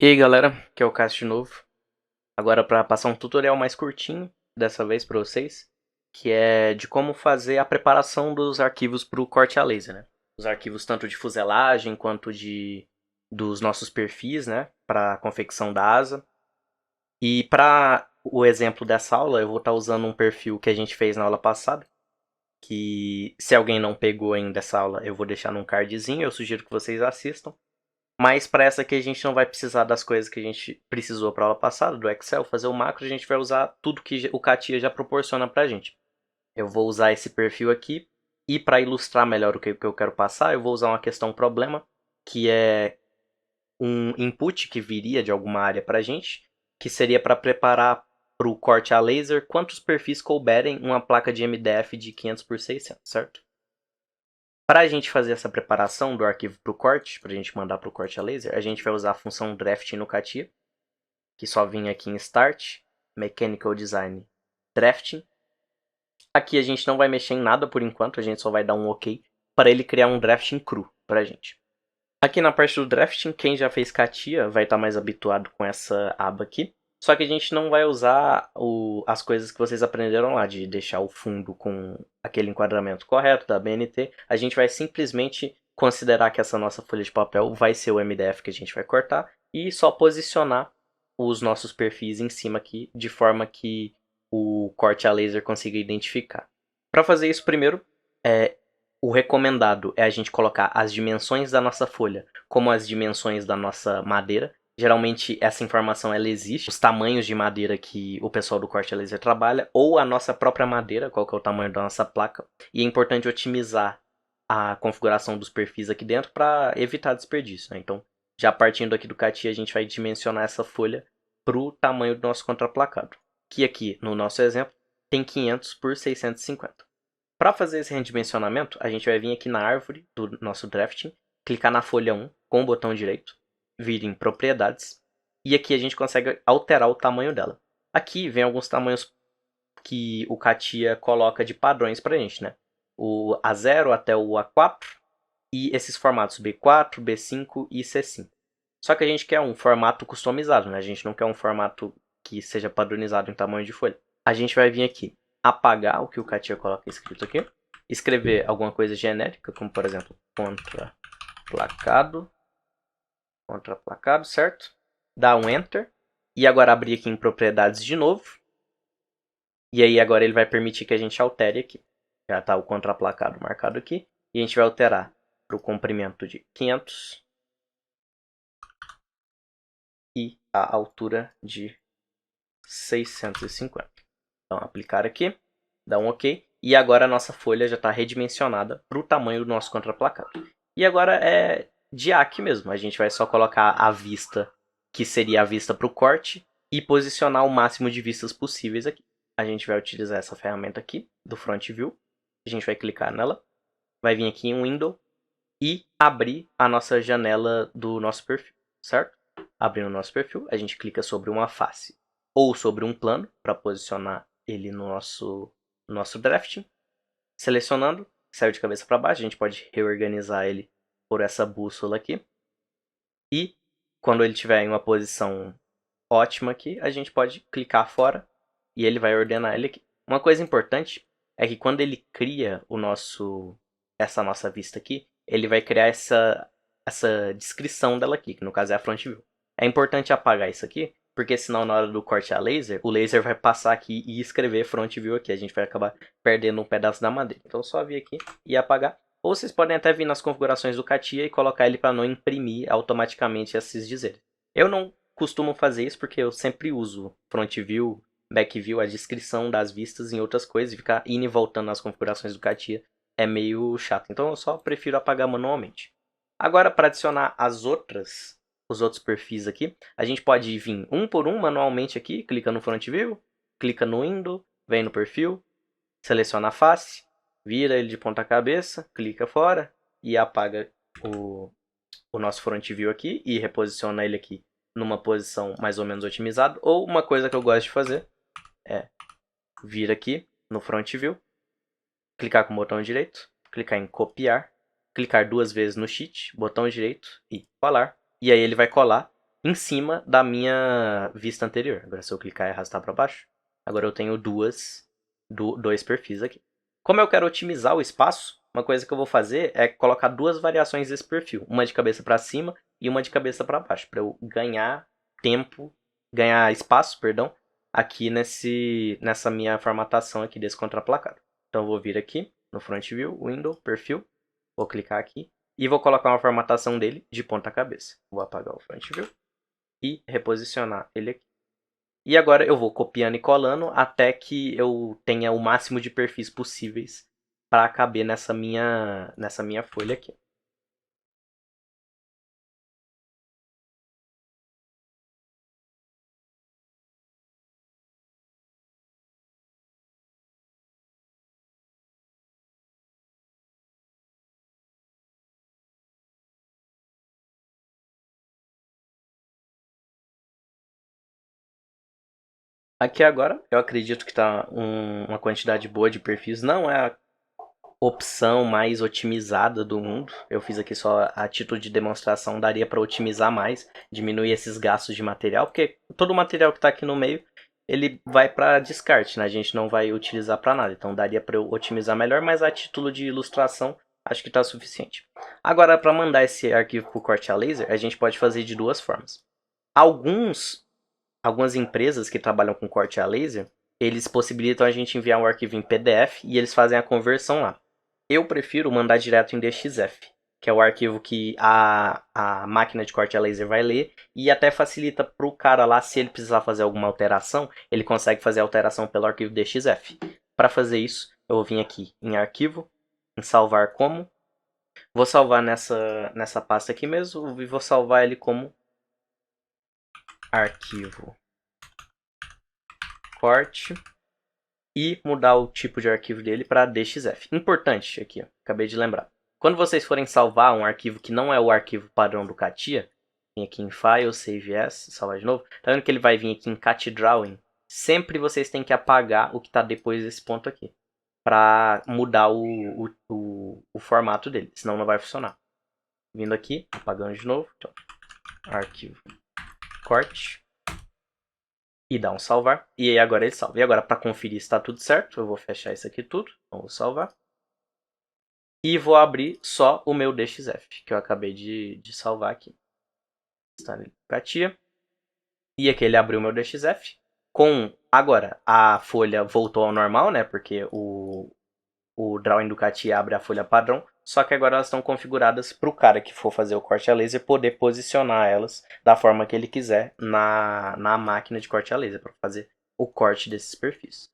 E aí galera, que é o Cássio de novo. Agora para passar um tutorial mais curtinho, dessa vez para vocês, que é de como fazer a preparação dos arquivos para o corte a laser, né? Os arquivos tanto de fuselagem quanto dos nossos perfis, né? Para a confecção da asa. E para o exemplo dessa aula, eu vou estar usando um perfil que a gente fez na aula passada, que se alguém não pegou ainda essa aula, eu vou deixar num cardzinho, eu sugiro que vocês assistam. Mas para essa aqui a gente não vai precisar das coisas que a gente precisou para a aula passada, do Excel, fazer o macro, a gente vai usar tudo que o CATIA já proporciona para a gente. Eu vou usar esse perfil aqui e para ilustrar melhor o que eu quero passar, eu vou usar uma questão problema, que é um input que viria de alguma área para a gente, que seria para preparar para o corte a laser quantos perfis couberem uma placa de MDF de 500 por 600, certo? Para a gente fazer essa preparação do arquivo para o corte, para a gente mandar para o corte a laser, a gente vai usar a função drafting no CATIA, que só vinha aqui em Start, Mechanical Design, Drafting. Aqui a gente não vai mexer em nada por enquanto, a gente só vai dar um OK para ele criar um drafting cru para a gente. Aqui na parte do drafting, quem já fez CATIA vai estar mais habituado com essa aba aqui. Só que a gente não vai usar as coisas que vocês aprenderam lá, de deixar o fundo com aquele enquadramento correto da BNT. A gente vai simplesmente considerar que essa nossa folha de papel vai ser o MDF que a gente vai cortar e só posicionar os nossos perfis em cima aqui, de forma que o corte a laser consiga identificar. Para fazer isso, primeiro, o recomendado é a gente colocar as dimensões da nossa folha como as dimensões da nossa madeira. Geralmente essa informação ela existe, os tamanhos de madeira que o pessoal do corte a laser trabalha, ou a nossa própria madeira, qual que é o tamanho da nossa placa. E é importante otimizar a configuração dos perfis aqui dentro para evitar desperdício, né? Então, já partindo aqui do CATIA, a gente vai dimensionar essa folha para o tamanho do nosso contraplacado, que aqui no nosso exemplo tem 500 por 650. Para fazer esse redimensionamento, a gente vai vir aqui na árvore do nosso drafting, clicar na folha 1 com o botão direito, vir em propriedades, e aqui a gente consegue alterar o tamanho dela. Aqui vem alguns tamanhos que o CATIA coloca de padrões para a gente, né? O A0 até o A4 e esses formatos B4, B5 e C5. Só que a gente quer um formato customizado, né? A gente não quer um formato que seja padronizado em tamanho de folha. A gente vai vir aqui, apagar o que o CATIA coloca escrito aqui, escrever alguma coisa genérica, como por exemplo, contraplacado, certo? Dar um Enter, e agora abrir aqui em propriedades de novo, e aí agora ele vai permitir que a gente altere aqui. Já está o contraplacado marcado aqui, e a gente vai alterar para o comprimento de 500 e a altura de 650. Então, aplicar aqui, dá um OK. E agora a nossa folha já está redimensionada para o tamanho do nosso contraplacado. E agora é de aqui mesmo. A gente vai só colocar a vista, que seria a vista para o corte, e posicionar o máximo de vistas possíveis aqui. A gente vai utilizar essa ferramenta aqui, do Front View. A gente vai clicar nela. Vai vir aqui em Window e abrir a nossa janela do nosso perfil, certo? Abrindo o nosso perfil, a gente clica sobre uma face ou sobre um plano para posicionar ele no nosso drafting. Selecionando, saiu de cabeça para baixo, a gente pode reorganizar ele por essa bússola aqui. E quando ele estiver em uma posição ótima aqui, a gente pode clicar fora e ele vai ordenar ele aqui. Uma coisa importante é que quando ele cria essa nossa vista aqui, ele vai criar essa descrição dela aqui, que no caso é a front view. É importante apagar isso aqui, porque senão na hora do corte a laser, o laser vai passar aqui e escrever front view aqui. A gente vai acabar perdendo um pedaço da madeira. Então só vir aqui e apagar. Ou vocês podem até vir nas configurações do CATIA e colocar ele para não imprimir automaticamente esses dizeres. Eu não costumo fazer isso porque eu sempre uso front view, back view, a descrição das vistas em outras coisas, e ficar indo e voltando nas configurações do CATIA é meio chato. Então eu só prefiro apagar manualmente. Agora, para adicionar os outros perfis aqui, a gente pode vir um por um manualmente aqui, clica no front view, clica no window, vem no perfil, seleciona a face, vira ele de ponta cabeça, clica fora e apaga o nosso front view aqui e reposiciona ele aqui numa posição mais ou menos otimizada. Ou uma coisa que eu gosto de fazer é vir aqui no front view, clicar com o botão direito, clicar em copiar, clicar duas vezes no sheet, botão direito e colar. E aí ele vai colar em cima da minha vista anterior. Agora se eu clicar e arrastar para baixo, agora eu tenho dois perfis aqui. Como eu quero otimizar o espaço, uma coisa que eu vou fazer é colocar duas variações desse perfil, uma de cabeça para cima e uma de cabeça para baixo, para eu ganhar tempo, ganhar espaço, perdão, aqui nessa minha formatação aqui desse contraplacado. Então eu vou vir aqui no Front View, Window, Perfil, vou clicar aqui e vou colocar uma formatação dele de ponta cabeça. Vou apagar o Front View e reposicionar ele aqui. E agora eu vou copiando e colando até que eu tenha o máximo de perfis possíveis para caber nessa minha folha aqui. Aqui agora eu acredito que está uma quantidade boa de perfis. Não é a opção mais otimizada do mundo. Eu fiz aqui só a título de demonstração, daria para otimizar mais, diminuir esses gastos de material, porque todo o material que está aqui no meio, ele vai para descarte, né? A gente não vai utilizar para nada. Então daria para eu otimizar melhor, mas a título de ilustração, acho que está suficiente. Agora, para mandar esse arquivo para o corte a laser, a gente pode fazer de duas formas. Algumas empresas que trabalham com corte a laser, eles possibilitam a gente enviar um arquivo em PDF e eles fazem a conversão lá. Eu prefiro mandar direto em DXF, que é o arquivo que a máquina de corte a laser vai ler e até facilita para o cara lá, se ele precisar fazer alguma alteração, ele consegue fazer a alteração pelo arquivo DXF. Para fazer isso, eu vou vir aqui em arquivo, em salvar como, vou salvar nessa pasta aqui mesmo e vou salvar ele como arquivo corte e mudar o tipo de arquivo dele para DXF. Importante aqui, ó, acabei de lembrar. Quando vocês forem salvar um arquivo que não é o arquivo padrão do CATIA, vem aqui em File, Save As, salvar de novo. Tá vendo que ele vai vir aqui em Cat Drawing? Sempre vocês têm que apagar o que está depois desse ponto aqui, para mudar o formato dele, senão não vai funcionar. Vindo aqui, apagando de novo, então, arquivo corte e dar um salvar. E aí agora ele salva. E agora para conferir se está tudo certo, eu vou fechar isso aqui tudo. Então vou salvar. E vou abrir só o meu DXF, que eu acabei de salvar aqui. Está no CATIA. E aqui ele abriu o meu DXF. Agora, a folha voltou ao normal, né? Porque o drawing do CATIA abre a folha padrão. Só que agora elas estão configuradas para o cara que for fazer o corte a laser poder posicionar elas da forma que ele quiser na máquina de corte a laser para fazer o corte desses perfis.